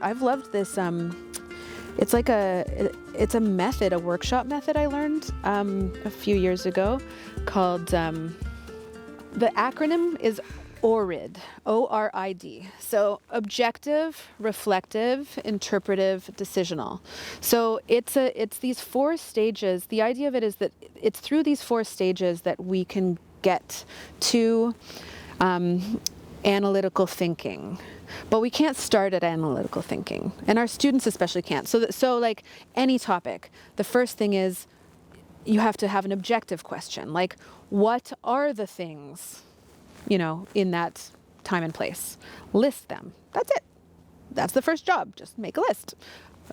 I've loved this. It's like it's a method, a workshop method I learned a few years ago called, the acronym is ORID, O-R-I-D. So objective, reflective, interpretive, decisional. So it's these 4 stages. The idea of it is that it's through these 4 stages that we can get to analytical thinking. But we can't start at analytical thinking, and our students especially can't. So like any topic, the first thing is you have to have an objective question, like what are the things, in that time and place? List them. That's it. That's the first job. Just make a list.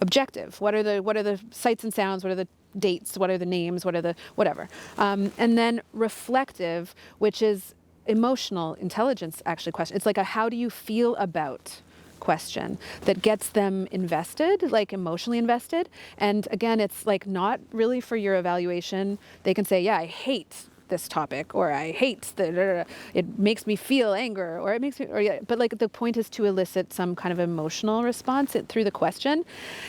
Objective. What are the sights and sounds? What are the dates? What are the names? What are the whatever? And then reflective, which is emotional intelligence actually question. It's like a how do you feel about question that gets them invested, like emotionally invested. And again, it's like not really for your evaluation. They can say, yeah, I hate this topic, or I hate it makes me feel anger, or it makes me, but like the point is to elicit some kind of emotional response through the question.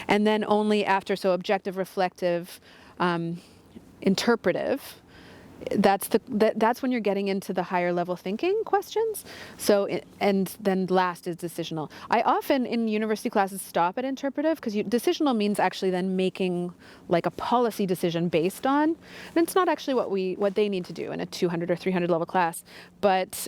And then only after, so objective, reflective, interpretive, that's when you're getting into the higher level thinking questions. So, and then last is decisional. I often in university classes stop at interpretive, because decisional means actually then making like a policy decision based on, and it's not actually what they need to do in a 200 or 300 level class, but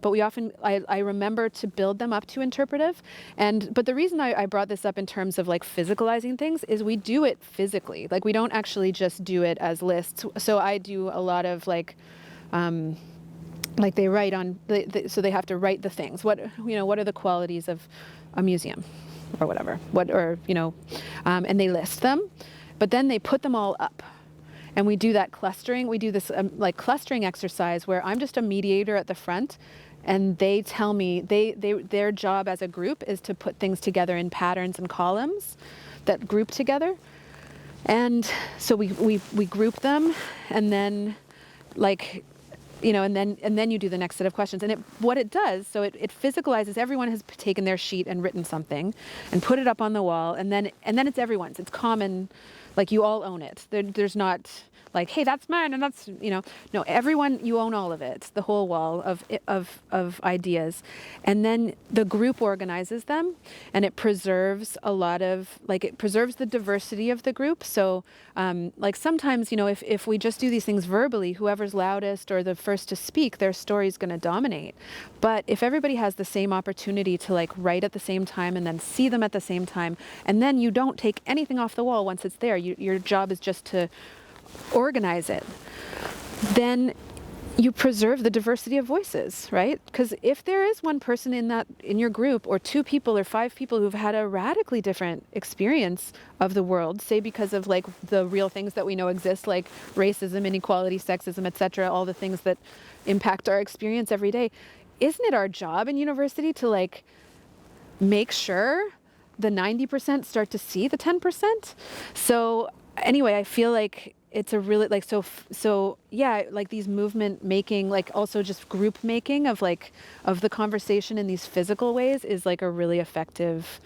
we often, I remember to build them up to interpretive. But the reason I brought this up in terms of like physicalizing things is we do it physically. Like we don't actually just do it as lists. So I do a lot of like they write on, so they have to write the things. What are the qualities of a museum or whatever, and they list them, but then they put them all up. And we do that clustering. We do this like clustering exercise where I'm just a mediator at the front, and they tell me their job as a group is to put things together in patterns and columns that group together. And so we group them, and then and then you do the next set of questions. And what it does, so it physicalizes, everyone has taken their sheet and written something and put it up on the wall, and then it's everyone's. It's common, like you all own it. There's not like, hey, that's mine, and that's, no, everyone, you own all of it, the whole wall of ideas. And then the group organizes them, and it preserves it preserves the diversity of the group. So like sometimes, if we just do these things verbally, whoever's loudest or the first to speak, their story's going to dominate. But if everybody has the same opportunity to like write at the same time and then see them at the same time, and then you don't take anything off the wall once it's there, your job is just to organize it, then you preserve the diversity of voices, right? Because if there is one person in your group, or 2 people or 5 people who've had a radically different experience of the world, say because of like the real things that we know exist, like racism, inequality, sexism, etc., all the things that impact our experience every day, isn't it our job in university to like make sure the 90% start to see the 10%? So anyway, I feel like it's a really like, so yeah, like these movement making, like also just group making of the conversation in these physical ways is like a really effective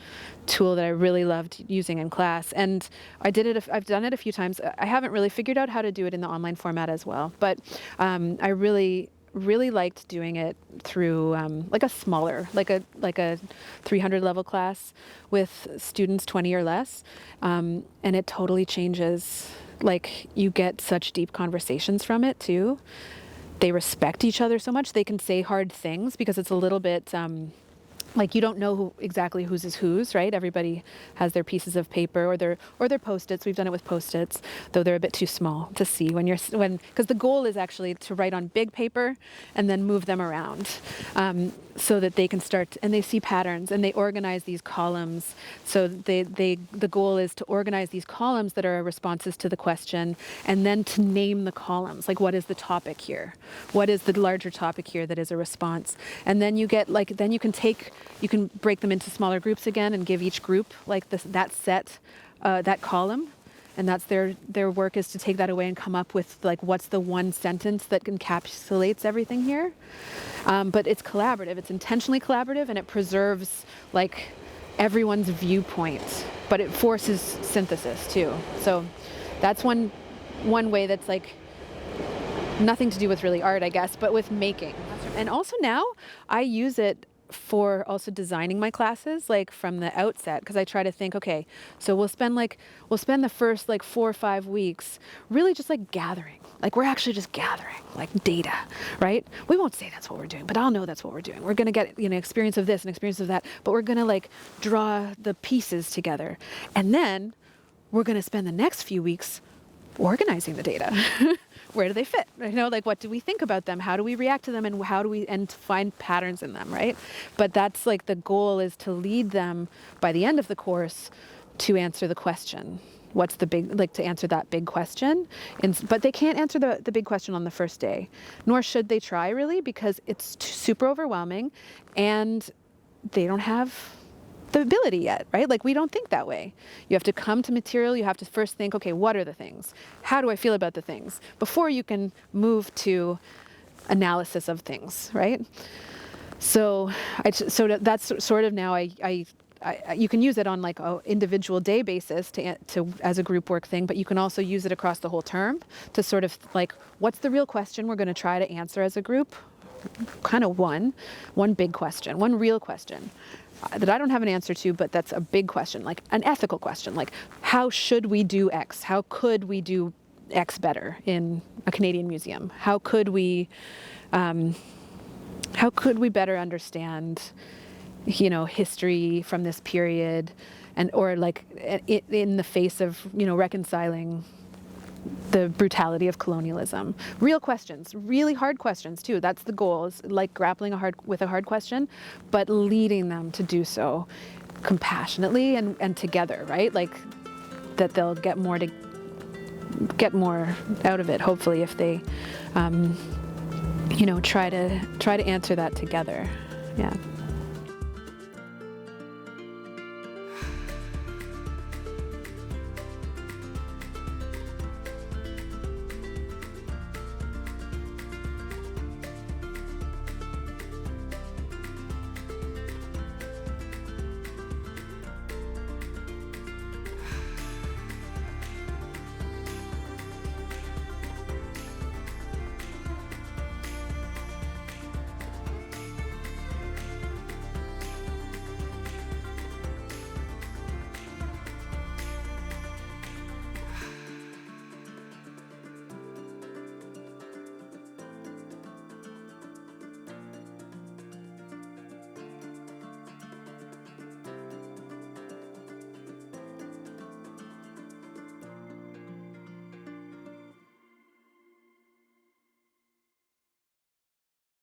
tool that I really loved using in class. And I've done it a few times. I haven't really figured out how to do it in the online format as well, but I really liked doing it through like a smaller, like a 300 level class with students 20 or less, and it totally changes. Like you get such deep conversations from it too. They respect each other so much. They can say hard things because it's a little bit like you don't know exactly whose is whose, right? Everybody has their pieces of paper or their Post-its. We've done it with Post-its, though they're a bit too small to see because the goal is actually to write on big paper and then move them around so that they can start, and they see patterns and they organize these columns. So the goal is to organize these columns that are responses to the question, and then to name the columns. Like, what is the topic here? What is the larger topic here that is a response? And then you get you can break them into smaller groups again and give each group like that column, and that's their work is to take that away and come up with like what's the one sentence that encapsulates everything here. But it's collaborative. It's intentionally collaborative, and it preserves like everyone's viewpoint, but it forces synthesis too. So that's one way that's like nothing to do with really art, I guess, but with making. And also now I use it for also designing my classes, like from the outset, because I try to think, okay, so we'll spend the first like 4 or 5 weeks really just like gathering. Like we're actually just gathering like data, right? We won't say that's what we're doing, but I'll know that's what we're doing. We're going to get, experience of this and experience of that, but we're going to like draw the pieces together. And then we're going to spend the next few weeks organizing the data. Where do they fit? Like what do we think about them? How do we react to them? And how do we find patterns in them, right? But that's like the goal is to lead them by the end of the course to answer the question. What's the big, like to answer that big question. But they can't answer the big question on the first day, nor should they try really, because it's super overwhelming and they don't have the ability yet, right? Like we don't think that way. You have to come to material. You have to first think, okay, what are the things? How do I feel about the things? Before you can move to analysis of things, right? So that's sort of now you can use it on like an individual day basis to as a group work thing, but you can also use it across the whole term to sort of like, what's the real question we're going to try to answer as a group? Kind of one big question, one real question that I don't have an answer to, but that's a big question, like an ethical question, like how should we do X? How could we do X better in a Canadian museum? How could we better understand, history from this period, or like in the face of, reconciling the brutality of colonialism. Real questions, really hard questions too. That's the goal, is like grappling with a hard question, but leading them to do so compassionately and together, right? Like that they'll get more out of it, hopefully, if they, try to answer that together. Yeah.